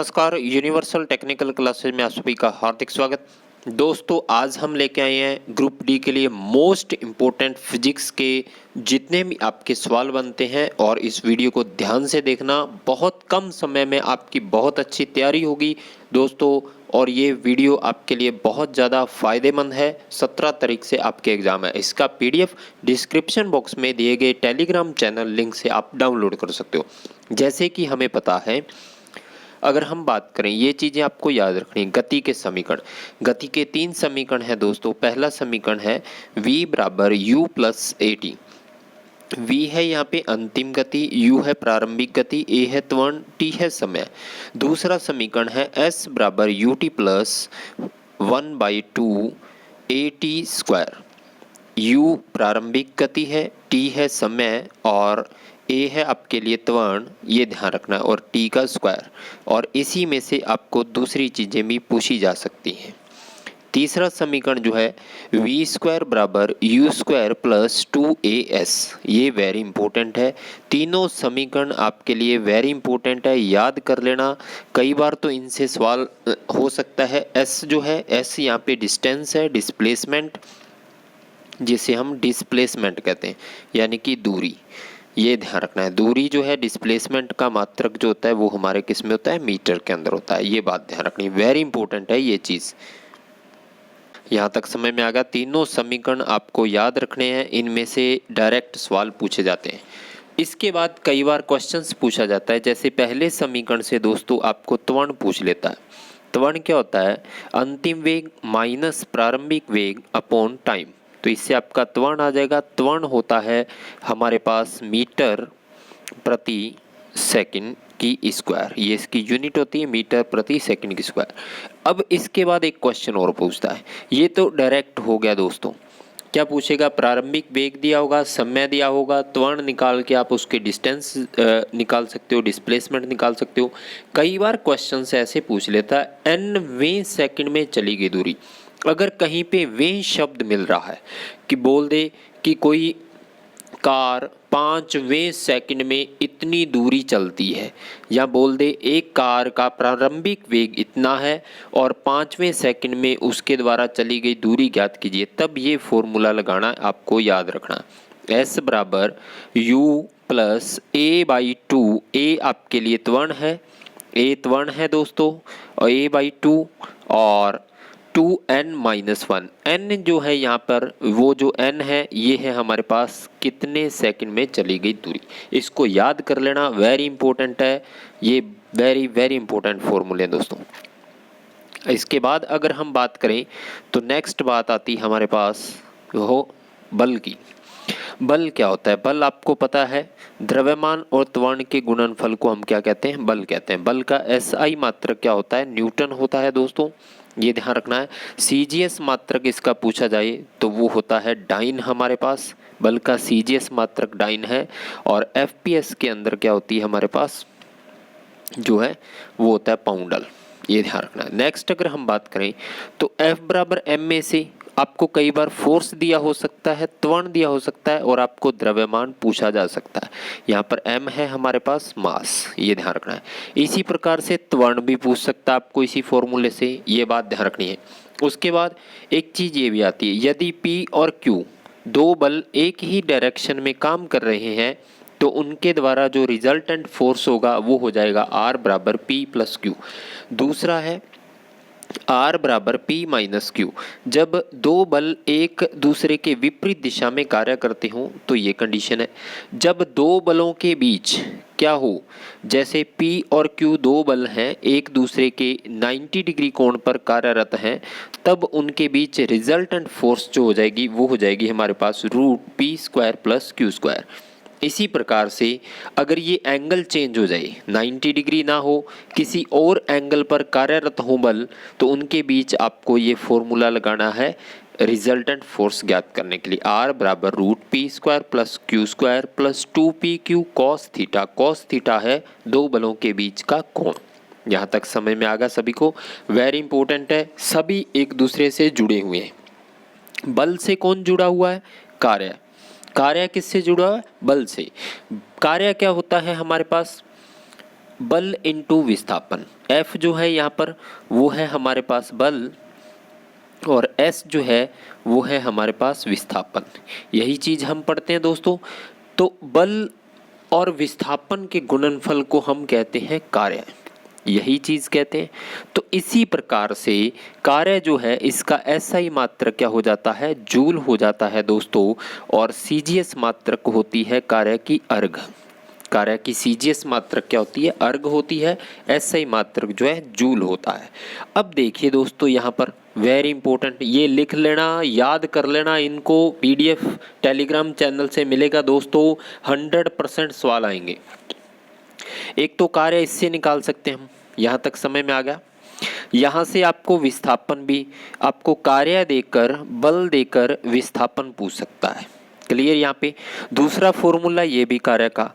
नमस्कार, universal technical classes में आप सभी का हार्दिक स्वागत। दोस्तों, आज हम लेके आए हैं ग्रुप डी के लिए मोस्ट इम्पोर्टेंट फिजिक्स के जितने भी आपके सवाल बनते हैं और इस वीडियो को ध्यान से देखना। बहुत कम समय में आपकी बहुत अच्छी तैयारी होगी दोस्तों, और ये वीडियो आपके लिए बहुत ज़्यादा फ़ायदेमंद है। 17 तारीख से आपके एग्ज़ाम है। इसका पीडीएफ डिस्क्रिप्शन बॉक्स में दिए गए टेलीग्राम चैनल लिंक से आप डाउनलोड कर सकते हो। जैसे कि हमें पता है, अगर हम बात करें, ये चीज़ें आपको याद रखनी है। गति के समीकरण, गति के 3 समीकरण हैं दोस्तों। पहला समीकरण है v बराबर u plus A T. v है यहाँ पे अंतिम गति, u है प्रारंभिक गति, a है त्वरण, t है समय। दूसरा समीकरण है s बराबर U T plus 1/2 A T square. u प्रारंभिक गति है, t है समय और a है आपके लिए त्वरण, ये ध्यान रखना है, और t का स्क्वायर। और इसी में से आपको दूसरी चीज़ें भी पूछी जा सकती हैं। तीसरा समीकरण जो है v स्क्वायर बराबर यू स्क्वायर प्लस 2as, ये वेरी इंपॉर्टेंट है। तीनों समीकरण आपके लिए वेरी इंपॉर्टेंट है, याद कर लेना। कई बार तो इनसे सवाल हो सकता है। s जो है, s यहाँ पे डिस्टेंस है, डिस्प्लेसमेंट, जिसे हम डिस्प्लेसमेंट कहते हैं, यानी कि दूरी। ये ध्यान रखना है, दूरी जो है डिस्प्लेसमेंट का मात्रक जो होता है वो हमारे किस में होता है, मीटर के अंदर होता है। ये बात ध्यान रखनी, वेरी इंपॉर्टेंट है ये चीज़। यहाँ तक समझ में आ गया। तीनों समीकरण आपको याद रखने हैं, इनमें से डायरेक्ट सवाल पूछे जाते हैं। इसके बाद कई बार क्वेश्चंस पूछा जाता है, जैसे पहले समीकरण से दोस्तों आपको त्वरण पूछ लेता है। त्वरण क्या होता है? अंतिम वेग माइनस प्रारंभिक वेग अपॉन टाइम। तो इससे आपका त्वरण आ जाएगा। त्वरण होता है हमारे पास मीटर प्रति सेकंड की स्क्वायर, ये इसकी यूनिट होती है, मीटर प्रति सेकंड की स्क्वायर। अब इसके बाद एक क्वेश्चन और पूछता है, ये तो डायरेक्ट हो गया दोस्तों। क्या पूछेगा? प्रारंभिक वेग दिया होगा, समय दिया होगा, त्वरण निकाल के आप उसके डिस्टेंस निकाल सकते हो, डिस्प्लेसमेंट निकाल सकते हो। कई बार क्वेश्चन से ऐसे पूछ लेता है, nवें सेकंड में चली गई दूरी। अगर कहीं पे वे शब्द मिल रहा है कि बोल दे कि कोई कार 5वें सेकंड में इतनी दूरी चलती है, या बोल दे एक कार का प्रारंभिक वेग इतना है और 5वें सेकंड में उसके द्वारा चली गई दूरी ज्ञात कीजिए, तब ये फॉर्मूला लगाना आपको याद रखना। s बराबर u प्लस a/2। a आपके लिए त्वरण है, a त्वरण है दोस्तों, और a/2 और 2n-1। n जो है यहाँ पर, वो जो n है ये है हमारे पास कितने सेकंड में चली गई दूरी। इसको याद कर लेना, वेरी इंपॉर्टेंट है ये, वेरी वेरी इंपॉर्टेंट फॉर्मूले हैं दोस्तों। इसके बाद अगर हम बात करें तो नेक्स्ट बात आती है हमारे पास वो बल की। बल क्या होता है? बल आपको पता है, द्रव्यमान और त्वरण के गुणनफल को हम क्या कहते हैं? बल कहते हैं। बल का एसआई मात्रक क्या होता है? न्यूटन होता है दोस्तों, ये ध्यान रखना है। सीजीएस मात्रक इसका पूछा जाए तो वो होता है डाइन हमारे पास। बल का सीजीएस मात्रक डाइन है। और एफपीएस के अंदर क्या होती है हमारे पास, जो है वो होता है पाउंडल, ये ध्यान रखना है। नेक्स्ट अगर हम बात करें तो F बराबर m में से आपको कई बार फोर्स दिया हो सकता है, त्वरण दिया हो सकता है, और आपको द्रव्यमान पूछा जा सकता है। यहाँ पर m है हमारे पास मास, ये ध्यान रखना है। इसी प्रकार से त्वरण भी पूछ सकता है आपको इसी फॉर्मूले से, ये बात ध्यान रखनी है। उसके बाद एक चीज़ ये भी आती है, यदि P और Q दो बल एक ही डायरेक्शन में काम कर रहे हैं तो उनके द्वारा जो रिजल्टेंट फोर्स होगा वो हो जाएगा R बराबर P प्लस Q। दूसरा है R बराबर P माइनस Q। जब दो बल एक दूसरे के विपरीत दिशा में कार्य करते हों तो ये कंडीशन है। जब दो बलों के बीच क्या हो, जैसे P और Q दो बल हैं, एक दूसरे के 90 डिग्री कोण पर कार्यरत हैं, तब उनके बीच रिजल्टेंट फोर्स जो हो जाएगी वो हो जाएगी हमारे पास √P square plus Q square. इसी प्रकार से अगर ये एंगल चेंज हो जाए, 90 डिग्री ना हो, किसी और एंगल पर कार्यरत हो बल, तो उनके बीच आपको ये फॉर्मूला लगाना है रिजल्टेंट फोर्स ज्ञात करने के लिए। R बराबर √P square plus Q square plus 2PQ cos theta. Cos theta है दो बलों के बीच का कोण। यहाँ तक समझ में आ गया सभी को? वेरी इंपॉर्टेंट है, सभी एक दूसरे से जुड़े हुए हैं। बल से कौन जुड़ा हुआ है? कार्य। कार्य किससे जुड़ा है? बल से। कार्य क्या होता है हमारे पास? बल इंटू विस्थापन। F जो है यहाँ पर वो है हमारे पास बल और S जो है वो है हमारे पास विस्थापन। यही चीज़ हम पढ़ते हैं दोस्तों। तो बल और विस्थापन के गुणनफल को हम कहते हैं कार्य, यही चीज़ कहते हैं। तो इसी प्रकार से कार्य जो है इसका SI मात्रक क्या हो जाता है, जूल हो जाता है दोस्तों। और CGS मात्रक होती है कार्य की अर्घ। कार्य की CGS मात्रक क्या होती है, अर्घ होती है। SI मात्रक जो है जूल होता है। अब देखिए दोस्तों यहाँ पर वेरी इंपॉर्टेंट, ये लिख लेना, याद कर लेना इनको। PDF टेलीग्राम चैनल से मिलेगा दोस्तों, 100% सवाल आएंगे। एक तो कार्य इससे निकाल सकते हैं हम, यहाँ तक समझ में आ गया। यहाँ से आपको विस्थापन भी, आपको कार्य देकर बल देकर विस्थापन पूछ सकता है। क्लियर। यहाँ पे दूसरा फॉर्मूला ये भी कार्य का,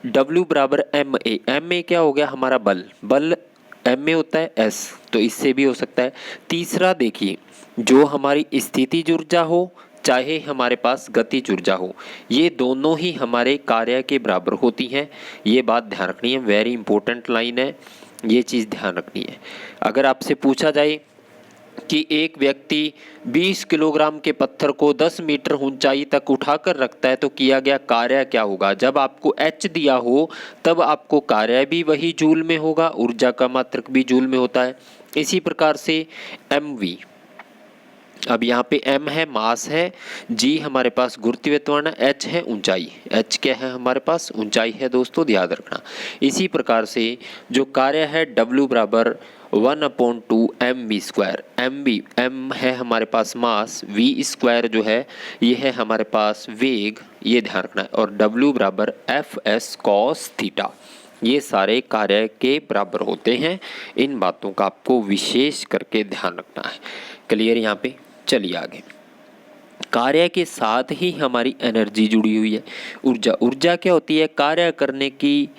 W बराबर MA। MA क्या हो गया हमारा बल, बल MA होता है S, तो इससे भी हो सकता है। तीसरा देखिए, जो हमारी स्थितिज ऊर्जा हो चाहे हमारे पास गतिज ऊर्जा हो, ये दोनों ही हमारे कार्य के बराबर होती हैं। ये बात ध्यान रखनी है, वेरी इंपॉर्टेंट लाइन है, ये चीज़ ध्यान रखनी है। अगर आपसे पूछा जाए कि एक व्यक्ति 20 किलोग्राम के पत्थर को 10 मीटर ऊंचाई तक उठाकर रखता है तो किया गया कार्य क्या होगा। जब आपको H दिया हो तब आपको कार्य भी वही जूल में होगा, ऊर्जा का मात्रक भी जूल में होता है। इसी प्रकार से MV, अब यहाँ पे M है मास है, G हमारे पास गुरुत्वीय त्वरण, H है ऊंचाई। H क्या है हमारे पास, ऊंचाई है दोस्तों, ध्यान रखना। इसी प्रकार से जो कार्य है W बराबर 1/2 mv स्क्वायर। M है हमारे पास मास, V स्क्वायर जो है ये है हमारे पास वेग, ये ध्यान रखना है। और W बराबर FS cos थीटा, ये सारे कार्य के बराबर होते हैं। इन बातों का आपको विशेष करके ध्यान रखना है। क्लियर। यहाँ पे चलिए आगे। कार्य के साथ ही हमारी एनर्जी जुड़ी हुई है। ऊर्जा, ऊर्जा क्या होती है, कार्य करने की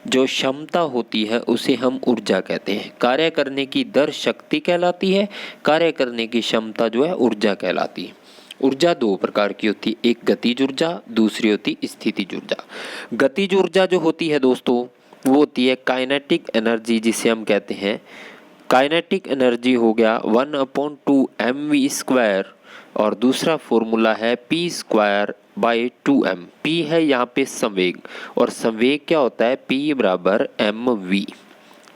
जो क्षमता होती है उसे हम ऊर्जा कहते हैं। कार्य करने की दर शक्ति कहलाती है, कार्य करने की क्षमता जो है ऊर्जा कहलाती है। ऊर्जा दो प्रकार की होती है, एक गतिज ऊर्जा, दूसरी होती स्थितिज ऊर्जा। गतिज ऊर्जा जो होती है दोस्तों वो होती है काइनेटिक एनर्जी, जिसे हम कहते हैं काइनेटिक एनर्जी हो गया 1/2 mv स्क्वायर, और दूसरा फॉर्मूला है P square by 2m। P है यहाँ पे संवेग, और संवेग क्या होता है, P बराबर mv।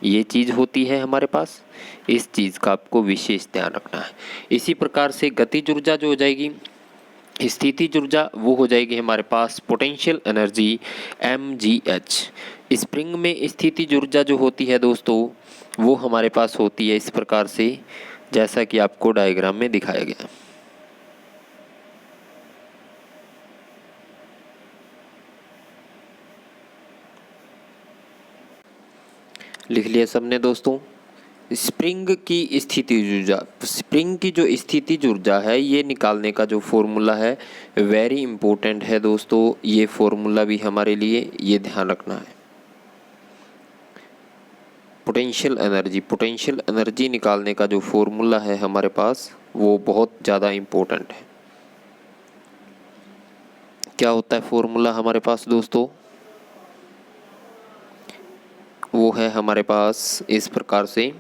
ये चीज़ होती है हमारे पास, इस चीज़ का आपको विशेष ध्यान रखना है। इसी प्रकार से गतिज ऊर्जा जो हो जाएगी, स्थितिज ऊर्जा, वो हो जाएगी हमारे पास पोटेंशियल एनर्जी mgh। स्प्रिंग में स्थितिज ऊर्जा जो होती है दोस्तों वो हमारे पास होती है इस प्रकार से, जैसा कि आपको डायग्राम में दिखाया गया। लिख लिया सबने दोस्तों। स्प्रिंग की स्थितिज ऊर्जा, स्प्रिंग की जो स्थितिज ऊर्जा है ये निकालने का जो फॉर्मूला है वेरी इंपॉर्टेंट है दोस्तों। ये फॉर्मूला भी हमारे लिए ये ध्यान रखना है। पोटेंशियल एनर्जी निकालने का जो फॉर्मूला है हमारे पास वो बहुत ज़्यादा इम्पोर्टेंट है। क्या होता है फॉर्मूला हमारे पास दोस्तों, वो है हमारे पास इस प्रकार से।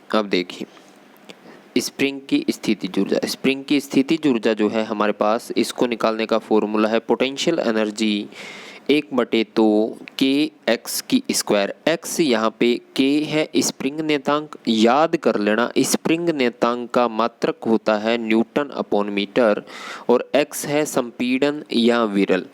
अब देखिए स्प्रिंग की स्थितिज ऊर्जा, स्प्रिंग की स्थितिज ऊर्जा जो है हमारे पास, इसको निकालने का फॉर्मूला है पोटेंशियल एनर्जी 1/2 kx की स्क्वायर। x यहाँ पे k है स्प्रिंग नेतांक, याद कर लेना स्प्रिंग नेतांक का मात्रक होता है न्यूटन अपॉन मीटर, और x है संपीड़न या विरल।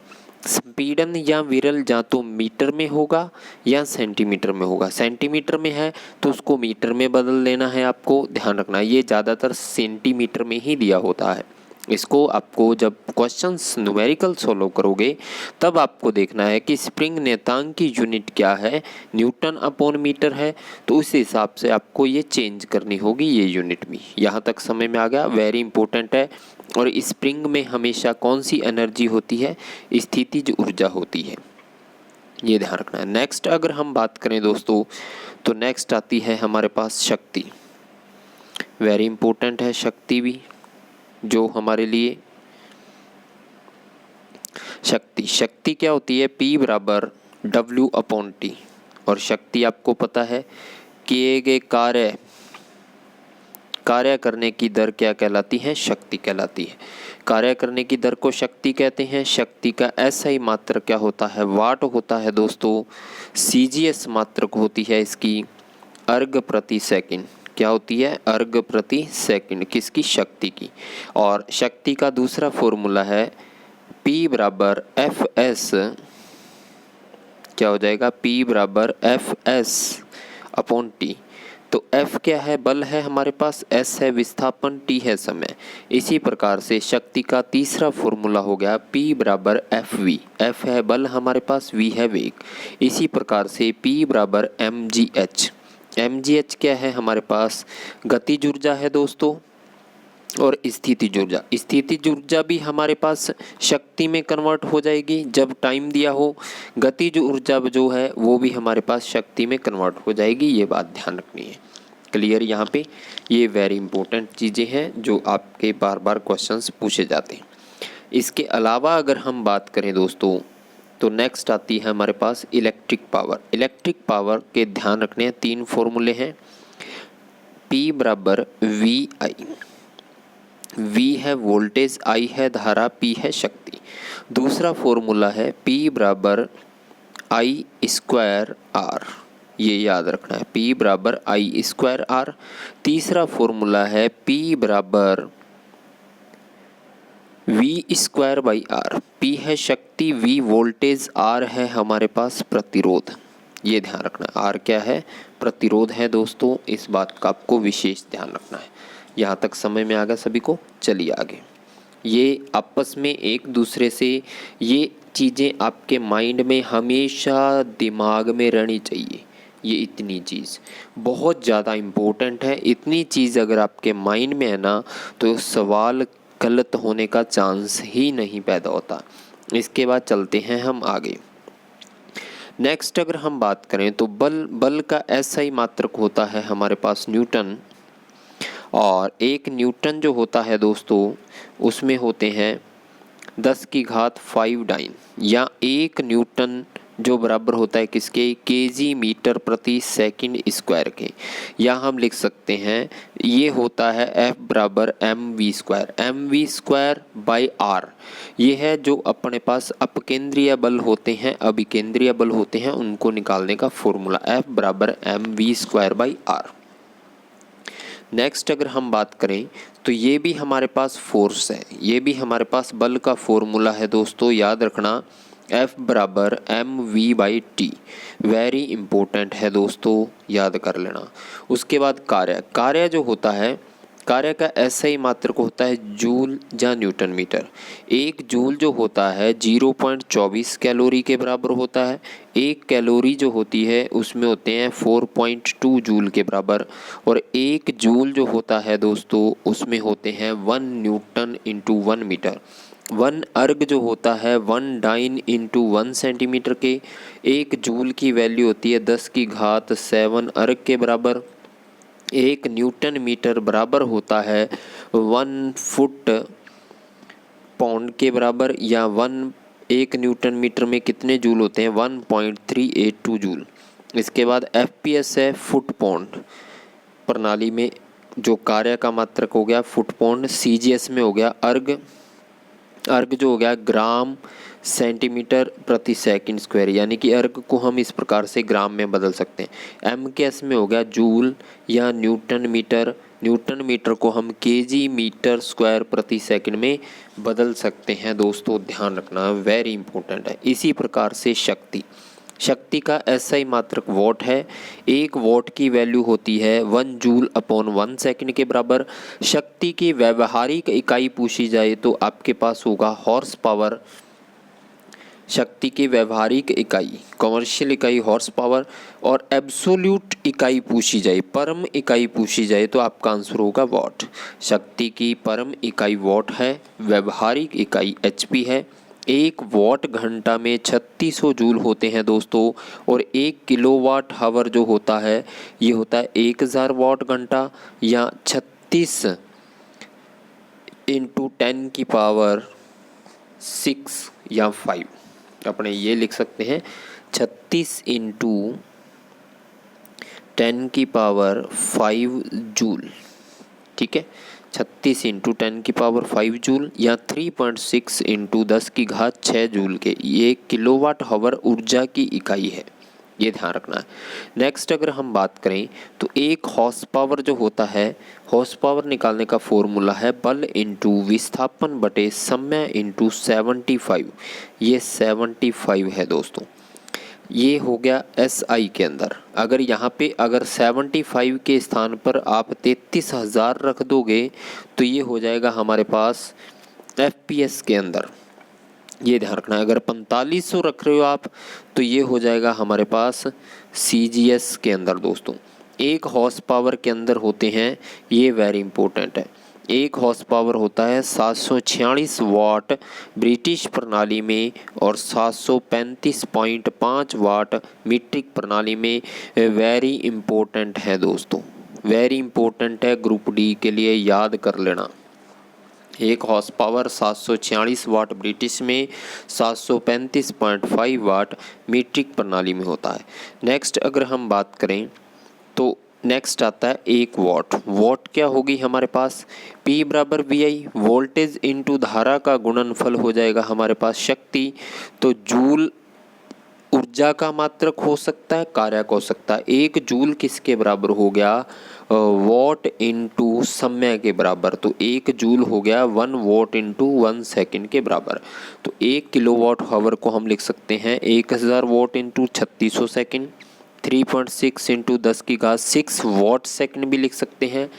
संपीड़न या विरल या तो मीटर में होगा या सेंटीमीटर में होगा। सेंटीमीटर में है तो उसको मीटर में बदल लेना है, आपको ध्यान रखना। ये ज़्यादातर सेंटीमीटर में ही दिया होता है। इसको आपको जब क्वेश्चंस न्यूमेरिकल सॉल्व करोगे तब आपको देखना है कि स्प्रिंग नेतांक की यूनिट क्या है, न्यूटन अपॉन मीटर है, तो उस हिसाब से आपको ये चेंज करनी होगी ये यूनिट भी। यहाँ तक समझ में आ गया, वेरी इंपॉर्टेंट है। और स्प्रिंग में हमेशा कौन सी एनर्जी होती है, स्थितिज ऊर्जा होती है, ये ध्यान रखना है। नेक्स्ट अगर हम बात करें दोस्तों तो नेक्स्ट आती है हमारे पास शक्ति। वेरी इंपॉर्टेंट है शक्ति भी, जो हमारे लिए शक्ति क्या होती है, P बराबर W/T, और शक्ति आपको पता है किए गए कार्य करने की दर क्या कहलाती है? शक्ति कहलाती है। कार्य करने की दर को शक्ति कहते हैं। शक्ति का SI मात्रक क्या होता है? वाट होता है दोस्तों। CGS मात्रक होती है इसकी अर्घ प्रति सेकंड। क्या होती है? अर्घ प्रति सेकंड। किसकी? शक्ति की। और शक्ति का दूसरा फॉर्मूला है P बराबर FS। क्या हो जाएगा? P बराबर FS अपॉन T। तो F क्या है? बल है हमारे पास, S है विस्थापन, T है समय। इसी प्रकार से शक्ति का तीसरा फॉर्मूला हो गया P बराबर FV। F है बल हमारे पास, V है वेग। इसी प्रकार से P बराबर mgh। mgh क्या है हमारे पास? गतिज ऊर्जा है दोस्तों और स्थितिज ऊर्जा। स्थितिज ऊर्जा भी हमारे पास शक्ति में कन्वर्ट हो जाएगी जब टाइम दिया हो। गतिज ऊर्जा जो है वो भी हमारे पास शक्ति में कन्वर्ट हो जाएगी। ये बात ध्यान रखनी है। क्लियर यहाँ पे? ये वेरी इंपॉर्टेंट चीज़ें हैं जो आपके बार बार क्वेश्चंस पूछे जाते हैं। इसके अलावा अगर हम बात करें दोस्तों तो नेक्स्ट आती है हमारे पास इलेक्ट्रिक पावर। इलेक्ट्रिक पावर के ध्यान रखने हैं 3 फॉर्मूले हैं। P बराबर VI। V है वोल्टेज, I है धारा, P है शक्ति। दूसरा फॉर्मूला है P बराबर I स्क्वायर R। ये याद रखना है, P बराबर I स्क्वायर R। तीसरा फॉर्मूला है P बराबर V square by R। P है शक्ति, V वोल्टेज, R है हमारे पास प्रतिरोध। ये ध्यान रखना है। R क्या है? प्रतिरोध है दोस्तों। इस बात का आपको विशेष ध्यान रखना है। यहाँ तक समझ में आ गया सभी को? चलिए आगे। ये आपस में एक दूसरे से ये चीज़ें आपके माइंड में हमेशा दिमाग में रहनी चाहिए। ये इतनी चीज़ बहुत ज़्यादा इम्पोर्टेंट है। इतनी चीज़ अगर आपके माइंड में है ना तो सवाल गलत होने का चांस ही नहीं पैदा होता। इसके बाद चलते हैं हम आगे। नेक्स्ट अगर हम बात करें तो बल का SI मात्रक होता है हमारे पास न्यूटन। और 1 न्यूटन जो होता है दोस्तों उसमें होते हैं 10 की घात 5 डाइन, या 1 न्यूटन जो बराबर होता है किसके? केजी मीटर प्रति सेकंड स्क्वायर के। या हम लिख सकते हैं ये होता है F बराबर mv स्क्वायर बाई R। ये है जो अपने पास अपकेंद्रीय बल होते हैं, अभिकेंद्रीय बल होते हैं, उनको निकालने का फॉर्मूला F बराबर mv square by R। Next अगर हम बात करें तो ये भी हमारे पास फोर्स है, ये भी हमारे पास बल का फॉर्मूला है दोस्तों। याद रखना F बराबर mv/t। वेरी इंपॉर्टेंट है दोस्तों, याद कर लेना। उसके बाद कार्य जो होता है, कार्य का SI मात्रक होता है जूल या न्यूटन मीटर। 1 जूल जो होता है 0.24 कैलोरी के बराबर होता है। 1 कैलोरी जो होती है उसमें होते हैं 4.2 जूल के बराबर। और 1 जूल जो होता है दोस्तों उसमें होते हैं 1 न्यूटन इंटू 1 मीटर। 1 अर्ग जो होता है 1 डाइन इंटू 1 सेंटीमीटर के। 1 जूल की वैल्यू होती है 10 की घात 7 अर्ग के बराबर। 1 न्यूटन मीटर बराबर होता है 1 फुट पाउंड के बराबर, या 1 न्यूटन मीटर में कितने जूल होते हैं? 1.382 जूल। इसके बाद FPS है फुट पाउंड प्रणाली में जो कार्य का मात्रक हो गया फुट पाउंड। CGS में हो गया अर्ग जो हो गया ग्राम सेंटीमीटर प्रति सेकंड स्क्वायर, यानी कि अर्ग को हम इस प्रकार से ग्राम में बदल सकते हैं। MKS में हो गया जूल या न्यूटन मीटर को हम केजी मीटर स्क्वायर प्रति सेकंड में बदल सकते हैं दोस्तों, ध्यान रखना वेरी इंपॉर्टेंट है। इसी प्रकार से शक्ति का SI मात्रक वॉट है। 1 वॉट की वैल्यू होती है 1 जूल अपॉन 1 सेकंड के बराबर। शक्ति की व्यवहारिक इकाई पूछी जाए तो आपके पास होगा हॉर्स पावर। शक्ति की व्यवहारिक इकाई, कमर्शियल इकाई हॉर्स पावर। और एब्सोल्यूट इकाई पूछी जाए, परम इकाई पूछी जाए तो आपका आंसर होगा वॉट। शक्ति की परम इकाई वॉट है, व्यवहारिक इकाई HP है। 1 वॉट घंटा में 3600 जूल होते हैं दोस्तों। और 1 किलोवाट हावर जो होता है ये होता है 1000 वॉट घंटा, या 36 इंटू 10 की पावर 6 या 5। अपने ये लिख सकते हैं 36 इंटू 10⁵ जूल, ठीक है। 36 × 10⁵ जूल या 3.6 × 10⁶ जूल के, ये किलोवाट हावर ऊर्जा की इकाई है, ये ध्यान रखना है। नेक्स्ट अगर हम बात करें तो एक हॉर्स पावर जो होता है, हॉर्स पावर निकालने का फॉर्मूला है बल इंटू विस्थापन बटे समय इंटू 75, ये 75 है दोस्तों। ये हो गया SI के अंदर। अगर यहाँ पे अगर 75 के स्थान पर आप 33,000 रख दोगे तो ये हो जाएगा हमारे पास FPS के अंदर, ये ध्यान रखना है। अगर 4500 रख रहे हो आप तो ये हो जाएगा हमारे पास CGS के अंदर दोस्तों। एक हॉर्स पावर के अंदर होते हैं, ये वेरी इंपॉर्टेंट है, एक हॉर्स पावर होता है 746 वाट ब्रिटिश प्रणाली में और 735.5 वाट मीट्रिक प्रणाली में। वेरी इंपॉर्टेंट है दोस्तों, वेरी इंपॉर्टेंट है, ग्रुप डी के लिए याद कर लेना। एक हॉर्स पावर 746 वाट ब्रिटिश में, 735.5 वाट मीट्रिक प्रणाली में होता है। नेक्स्ट अगर हम बात करें तो नेक्स्ट आता है 1 वॉट। वॉट क्या होगी हमारे पास, P बराबर VI, वोल्टेज इंटू धारा का गुणनफल हो जाएगा हमारे पास शक्ति। तो जूल ऊर्जा का मात्रक हो सकता है, कारक हो सकता है। 1 जूल किसके बराबर हो गया, वॉट इंटू समय के बराबर। तो 1 जूल हो गया 1 वॉट इंटू 1 सेकेंड के बराबर। तो 1 किलोवाट हावर को हम लिख सकते हैं 1000 what into 3600 second. 3.6 into 10⁶ what second भी लिख सकते हैं।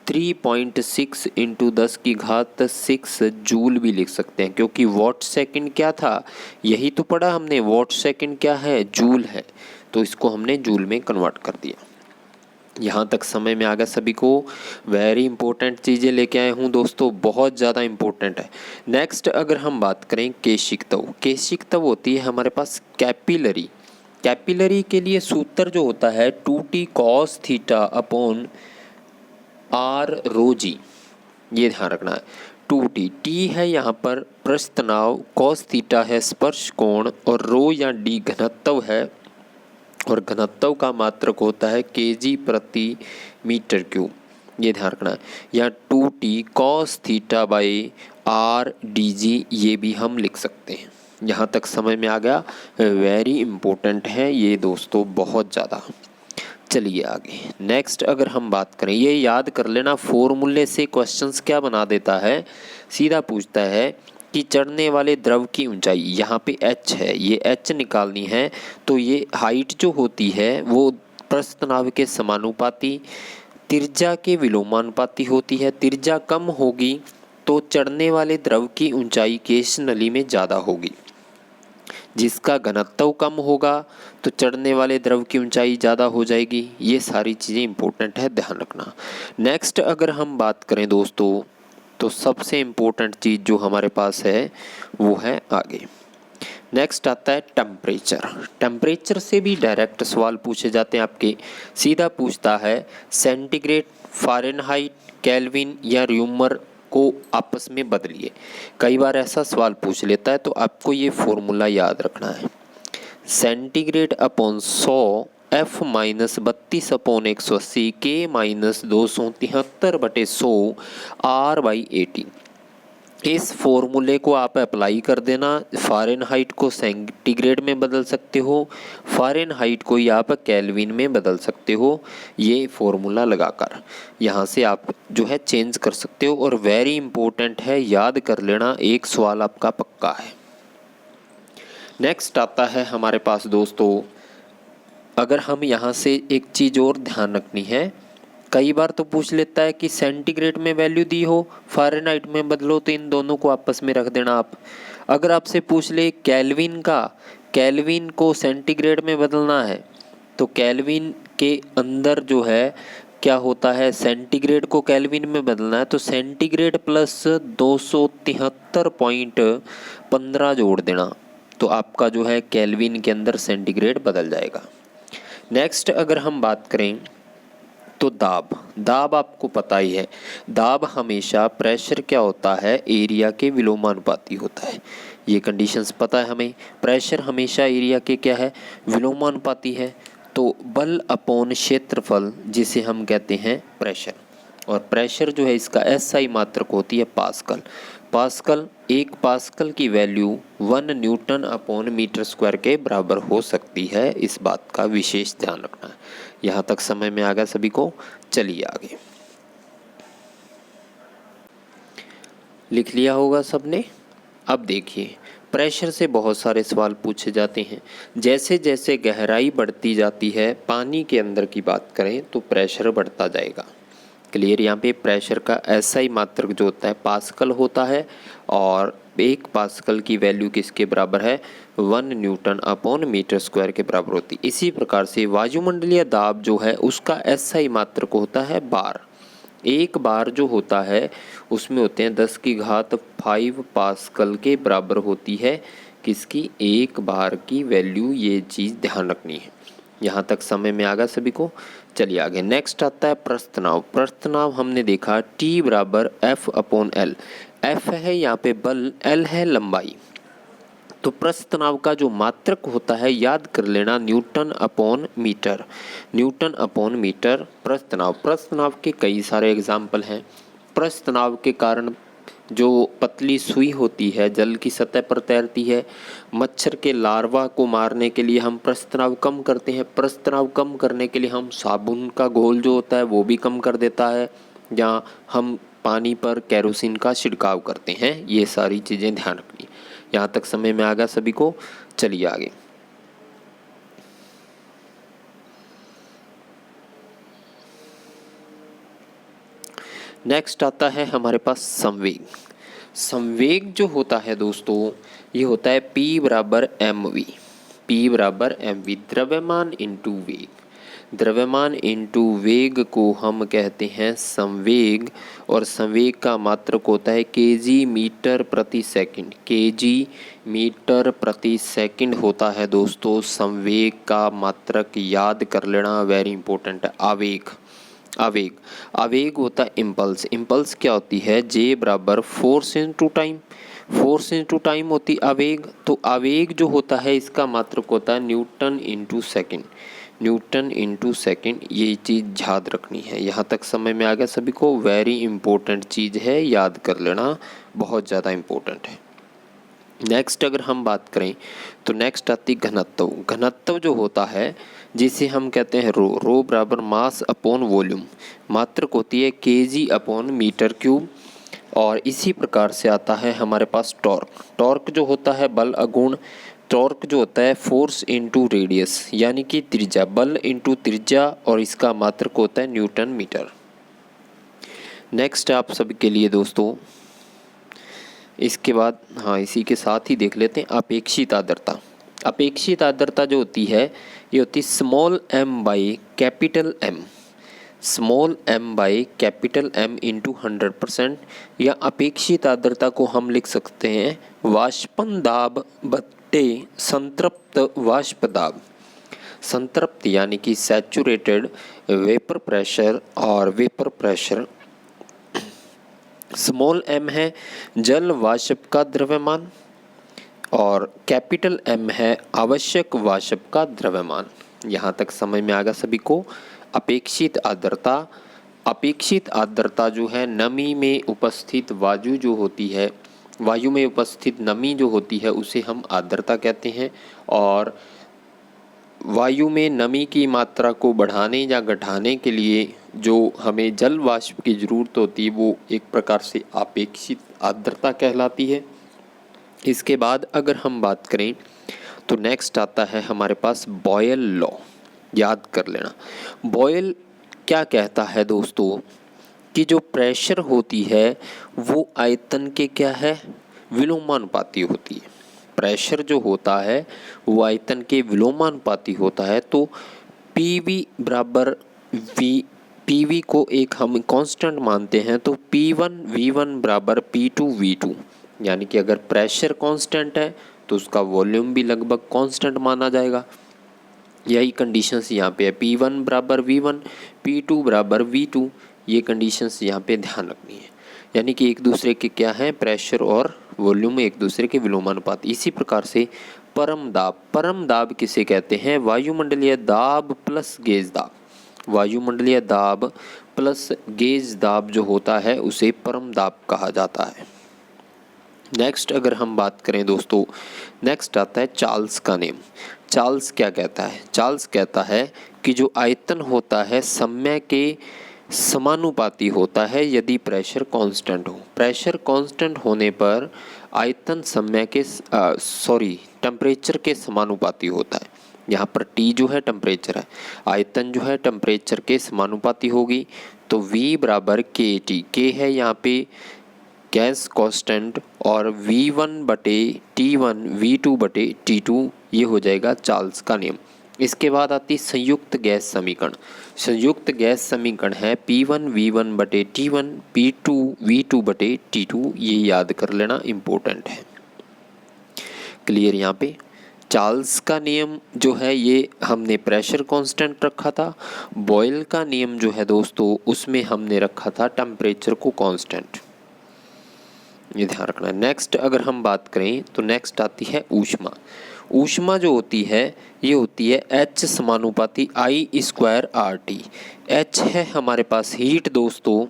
3.6 इंटू 10⁶ जूल भी लिख सकते हैं, क्योंकि वॉट सेकंड क्या था, यही तो पढ़ा हमने, वॉट सेकंड क्या है, जूल है, तो इसको हमने जूल में कन्वर्ट कर दिया। यहाँ तक समय में आ गया सभी को। वेरी इंपॉर्टेंट चीज़ें लेके आए हूँ दोस्तों, बहुत ज़्यादा इंपॉर्टेंट है। नेक्स्ट अगर हम बात करें केशिकतव, केशिकतव होती है हमारे पास कैपिलरी। कैपिलरी के लिए सूत्र जो होता है 2t cos theta upon r रो जी, ये ध्यान रखना है। 2t, t है यहाँ पर पृष्ठ तनाव, cos थीटा है स्पर्श कोण और रो या d घनत्व है, और घनत्व का मात्रक होता है kg प्रति मीटर क्यूब, ये ध्यान रखना है। या 2t cos theta by r dg, ये भी हम लिख सकते हैं। यहाँ तक समझ में आ गया, वेरी इंपॉर्टेंट है ये दोस्तों, बहुत ज़्यादा। चलिए आगे नेक्स्ट अगर हम बात करें, ये याद कर लेना, फॉर्मूले से क्वेश्चंस क्या बना देता है, सीधा पूछता है कि चढ़ने वाले द्रव की ऊंचाई, यहाँ पे h है, ये h निकालनी है। तो ये हाइट जो होती है वो प्रस्थ तनाव के समानुपाती, त्रिज्या के विलोमानुपाती होती है। त्रिज्या कम होगी तो चढ़ने वाले द्रव की ऊंचाई केश नली में ज़्यादा होगी, जिसका घनत्व कम होगा तो चढ़ने वाले द्रव की ऊंचाई ज़्यादा हो जाएगी। ये सारी चीज़ें इंपॉर्टेंट है, ध्यान रखना। नेक्स्ट अगर हम बात करें दोस्तों तो सबसे इम्पोर्टेंट चीज़ जो हमारे पास है वो है आगे। नेक्स्ट आता है टेम्परेचर। टेम्परेचर से भी डायरेक्ट सवाल पूछे जाते हैं आपके। सीधा पूछता है सेंटीग्रेड, फ़ारेनहाइट, केल्विन या र्यूमर को आपस में बदलिए। कई बार ऐसा सवाल पूछ लेता है तो आपको ये फॉर्मूला याद रखना है, centigrade upon 100 F minus 32 upon 180 K minus 273 बटे 100 R/80। इस फॉर्मूले को आप अप्लाई कर देना। फ़ारेनहाइट को सेंटीग्रेड में बदल सकते हो, फ़ारेनहाइट को या आप केल्विन में बदल सकते हो। ये फॉर्मूला लगाकर यहाँ से आप जो है चेंज कर सकते हो, और वेरी इंपॉर्टेंट है, याद कर लेना, एक सवाल आपका पक्का है। नेक्स्ट आता है हमारे पास दोस्तों, अगर हम यहाँ से एक चीज़ और ध्यान रखनी है, कई बार तो पूछ लेता है कि सेंटीग्रेड में वैल्यू दी हो, फ़ारेनहाइट में बदलो, तो इन दोनों को आपस में रख देना आप। अगर आपसे पूछ ले केल्विन का, केल्विन को सेंटीग्रेड में बदलना है, तो केल्विन के अंदर जो है क्या होता है, सेंटीग्रेड को केल्विन में बदलना है तो सेंटीग्रेड प्लस 273.15 जोड़ देना, तो आपका जो है केल्विन के अंदर सेंटीग्रेड बदल जाएगा। नेक्स्ट अगर हम बात करें तो दाब, दाब आपको पता ही है, दाब हमेशा प्रेशर क्या होता है, एरिया के विलोमानुपाती होता है। ये कंडीशंस पता है हमें, प्रेशर हमेशा एरिया के क्या है, विलोमानुपाती है। तो बल अपॉन क्षेत्रफल जिसे हम कहते हैं प्रेशर, और प्रेशर जो है इसका एसआई मात्रक होती है पास्कल। पास्कल, एक पास्कल की value 1 newton upon metre square के बराबर हो सकती है, इस बात का विशेष ध्यान रखना है। यहाँ तक समझ में आ गया सभी को? चलिए आगे लिख लिया होगा सबने। अब देखिए, प्रेशर से बहुत सारे सवाल पूछे जाते हैं। जैसे जैसे गहराई बढ़ती जाती है, पानी के अंदर की बात करें तो प्रेशर बढ़ता जाएगा। क्लियर? यहाँ पे प्रेशर का एसआई मात्रक जो होता है पास्कल होता है, और एक पास्कल की वैल्यू किसके बराबर है? 1 न्यूटन अपॉन मीटर स्क्वायर के बराबर होती है। इसी प्रकार से वायुमंडलीय दाब जो है उसका एसआई मात्रक होता है बार। एक बार जो होता है उसमें होते हैं 10⁵ पास्कल के बराबर होती है किसकी? एक बार की वैल्यू, ये चीज़ ध्यान रखनी है। यहाँ तक समय में आ गया सभी को? चलिए आगे। नेक्स्ट आता है प्रस्थनाव। प्रस्थनाव हमने देखा T बराबर F/L। F है यहाँ पे बल, L है लंबाई। तो प्रस्थनाव का जो मात्रक होता है याद कर लेना, newton upon metre. Newton upon metre प्रस्थनाव। प्रस्थनाव के कई सारे एग्जाम्पल हैं। प्रस्थनाव के कारण जो पतली सुई होती है जल की सतह पर तैरती है, मच्छर के लार्वा को मारने के लिए हम प्रस्थनाव कम करते हैं। प्रस्थनाव कम करने के लिए हम साबुन का घोल जो होता है वो भी कम कर देता है, या हम पानी पर केरोसिन का छिड़काव करते हैं। ये सारी चीज़ें ध्यान रखनी। यहाँ तक समय में आ गया सभी को? चलिए आगे। नेक्स्ट आता है हमारे पास संवेग। संवेग जो होता है दोस्तों, ये होता है P बराबर mv। P बराबर mv, द्रव्यमान इंटू वेग। द्रव्यमान इंटू वेग को हम कहते हैं संवेग, और संवेग का मात्रक होता है kg मीटर प्रति सेकंड। kg मीटर प्रति सेकंड होता है दोस्तों संवेग का मात्रक, याद कर लेना, वेरी इंपॉर्टेंट है। आवेग, आवेग, आवेग होता है इम्पल्स। इम्पल्स क्या होती है? J बराबर force into time. Force into time होती आवेग। तो आवेग जो होता है इसका मात्रक होता है Newton into second. Newton into second, ये चीज़ याद रखनी है। यहाँ तक समय में आ गया सभी को? वेरी इंपॉर्टेंट चीज़ है, याद कर लेना, बहुत ज़्यादा इंपॉर्टेंट है। नेक्स्ट अगर हम बात करें तो नेक्स्ट आती घनत्व। घनत्व जो होता है जिसे हम कहते हैं रो। रो बराबर मास अपॉन वॉल्यूम। मात्रक होती है kg अपॉन मीटर क्यूब। और इसी प्रकार से आता है हमारे पास टॉर्क। टॉर्क जो होता है बल अगुण। टॉर्क जो होता है फोर्स इंटू रेडियस, यानी कि त्रिज्या, बल इंटू त्रिज्या, और इसका मात्रक होता है न्यूटन मीटर। नेक्स्ट आप सभी के लिए दोस्तों, इसके बाद इसी के साथ ही देख लेते हैं अपेक्षित आर्द्रता। अपेक्षित आर्द्रता जो होती है ये होती है small m by capital M। Small m by capital M into 100%, या अपेक्षित आर्द्रता को हम लिख सकते हैं वाष्पन दाब बट्टे संतृप्त वाष्प दाब। संतृप्त यानी कि सैचुरेटेड वेपर प्रेशर, और वेपर प्रेशर स्मॉल m है जल वाष्प का द्रव्यमान, और कैपिटल M है आवश्यक वाष्प का द्रव्यमान। यहाँ तक समझ में आ गया सभी को? अपेक्षित आर्द्रता। अपेक्षित आर्द्रता जो है नमी में उपस्थित वायु जो होती है, वायु में उपस्थित नमी जो होती है उसे हम आर्द्रता कहते हैं। और वायु में नमी की मात्रा को बढ़ाने या घटाने के लिए जो हमें जल वाष्प की ज़रूरत होती है वो एक प्रकार से अपेक्षित आर्द्रता कहलाती है। इसके बाद अगर हम बात करें तो नेक्स्ट आता है हमारे पास बॉयल लॉ। याद कर लेना, बॉयल क्या कहता है दोस्तों कि जो प्रेशर होती है वो आयतन के क्या है? विलोमानुपाती होती है। प्रेशर जो होता है वो आयतन के विलोमानुपाती होता है। तो PV बराबर V, PV को एक हम कांस्टेंट मानते हैं, तो P1 V1 बराबर P2 V2, यानी कि अगर प्रेशर कांस्टेंट है तो उसका वॉल्यूम भी लगभग कांस्टेंट माना जाएगा। यही कंडीशंस यहाँ पे है, P1 बराबर V1, P2 बराबर V2, ये कंडीशंस यहाँ पे ध्यान रखनी है। यानी कि एक दूसरे के क्या है? प्रेशर और वॉल्यूम एक दूसरे के विलोमानुपाती। इसी प्रकार से परम दाब। परम दाब किसे कहते हैं? वायुमंडलीय दाब प्लस गेज दाब। वायुमंडलीय दाब प्लस गेज दाब जो होता है उसे परम दाब कहा जाता है। नेक्स्ट अगर हम बात करें दोस्तों, नेक्स्ट आता है चार्ल्स का नियम। चार्ल्स क्या कहता है? चार्ल्स कहता है कि जो आयतन होता है समय के समानुपाती होता है यदि प्रेशर कांस्टेंट हो। प्रेशर कांस्टेंट होने पर आयतन समय के टेम्परेचर के समानुपाती होता है। यहाँ पर T जो है टेम्परेचर है, आयतन जो है टेम्परेचर के समानुपाती होगी। तो V बराबर KT, K है यहाँ पे गैस कांस्टेंट और V1/T1 V2/T2 ये हो जाएगा चार्ल्स का नियम। इसके बाद आती संयुक्त गैस समीकरण। संयुक्त गैस समीकरण है P1 V1/T1 P2 V2/T2। ये याद कर लेना इम्पोर्टेंट है। क्लियर? यहाँ पे चार्ल्स का नियम जो है ये हमने प्रेशर कांस्टेंट रखा था। बॉयल का नियम जो है दोस्तों उसमें हमने रखा था टेम्परेचर को कांस्टेंट। ये ध्यान रखना। नेक्स्ट अगर हम बात करें तो नेक्स्ट आती है ऊष्मा। ऊष्मा जो होती है ये होती है H समानुपाती I²RT। H है हमारे पास हीट दोस्तों,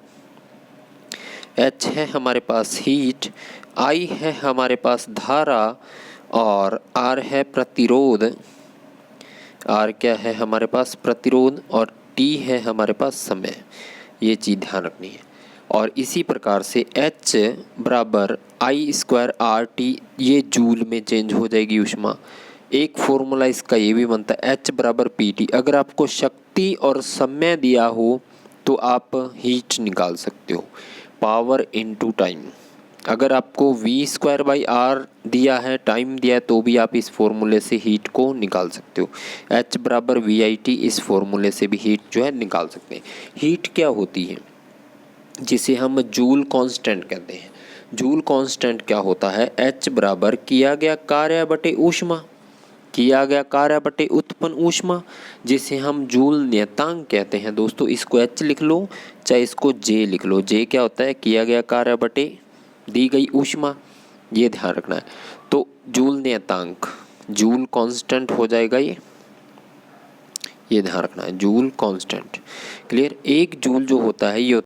H है हमारे पास हीट, I है हमारे पास धारा और R है प्रतिरोध। R क्या है हमारे पास? प्रतिरोध। और T है हमारे पास समय। ये चीज़ ध्यान रखनी है। और इसी प्रकार से H बराबर I²RT ये जूल में चेंज हो जाएगी ऊष्मा। एक फॉर्मूला इसका ये भी बनता है H बराबर PT। अगर आपको शक्ति और समय दिया हो तो आप हीट निकाल सकते हो, पावर इनटू टाइम। अगर आपको V²/R दिया है, टाइम दिया है, तो भी आप इस फॉर्मूले से हीट को निकाल सकते हो। H बराबर VIT, इस फॉर्मूले से भी हीट जो है निकाल सकते हैं। हीट क्या होती है? जिसे हम जूल कांस्टेंट कहते हैं। जूल कांस्टेंट क्या होता है? H बराबर किया गया कार्य बटे ऊष्मा, किया गया कार्य बटे उत्पन्न ऊष्मा, जिसे हम जूल नियतांक कहते हैं दोस्तों। इसको H लिख लो चाहे इसको J लिख लो। J क्या होता है? किया गया कार्य बटे दी गई ऊष्मा। ये ध्यान रखना है। तो जूल नियतांक, जूल कांस्टेंट हो जाएगा ये ध्यान रखना है, जूल कांस्टेंट। क्लियर? एक जूल जो होता है ये